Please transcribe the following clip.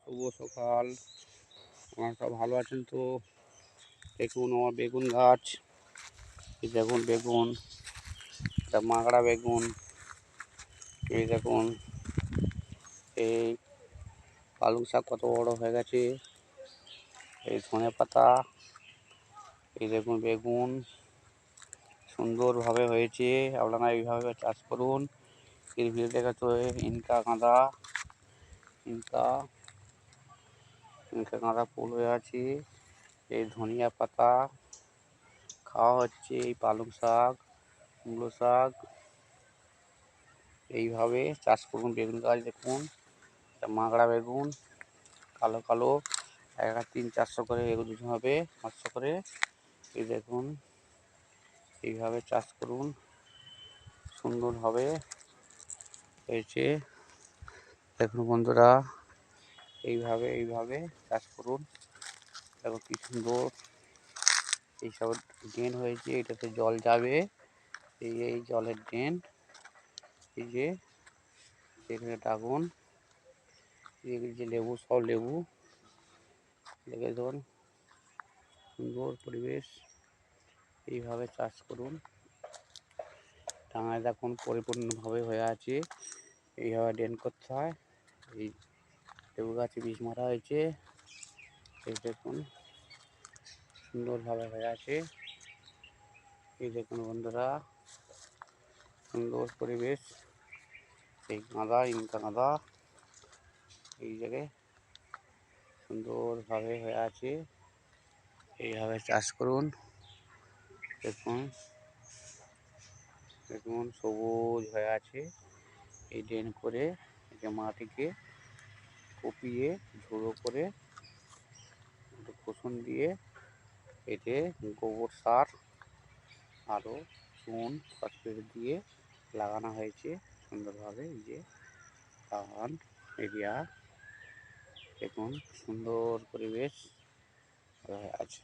শুভ সকাল। আপনারা সব ভালো আছেন তো? দেখুন আমার বেগুন গাছ, এই দেখুন বেগুন, এটা মাগড়া বেগুন। এই দেখুন এই পালং শাক কত বড় হয়ে গেছে। এই ধনে পাতা, এই দেখুন বেগুন সুন্দরভাবে হয়েছে। আপনারা এইভাবে চাষ করুন। এর ভিতরে দেখাচ্ছে ইনকা গাঁদা, ইনকা ইনকা গাঁদা ফুল হয়ে আছে। এই ধনিয়া পাতা খাওয়া হচ্ছে, এই পালং শাক, মূলো শাক। এইভাবে চাষ করুন বেগুন গাছ। দেখুন মাগড়া বেগুন, কালো কালো, এক 300-400 করে বেগুন হবে, 500 করে। এই দেখুন এইভাবে চাষ করুন, সুন্দর হবে হয়েছে। দেখুন বন্ধুরা, এইভাবে চাষ করুন। দেখো কি সুন্দর এইসব ড্রেন হয়েছে, এটাতে জল যাবে। এই জলের ড্রেন, এই যে এখানে ডাগুন, এই যে লেবু, সব লেবু লেগে ধরুন, সুন্দর পরিবেশ। এইভাবে চাষ করুন। ডাঙায় দেখুন পরিপূর্ণভাবে হয়ে আছে, এইভাবে ড্রেন করতে হয়। এই লেবু গাছে বীজ মারা হয়েছে, এই দেখুন সুন্দরভাবে হয়ে আছে। এই দেখুন বন্ধুরা, সুন্দর পরিবেশ। এই গাঁদা, ইনকা গাঁদা এই জায়গায় সুন্দরভাবে হয়ে আছে। এইভাবে চাষ করুন। দেখুন দেখুন সবুজ হয়ে আছে। এই ড্রেন করে যে মাটিকে কুপিয়ে ঝুড়ো করে কুসুম দিয়ে এতে গোবর সার আরও চুন ফসফেট দিয়ে লাগানো হয়েছে সুন্দরভাবে। এই যে বাগান এরিয়া, দেখুন সুন্দর পরিবেশ আছে।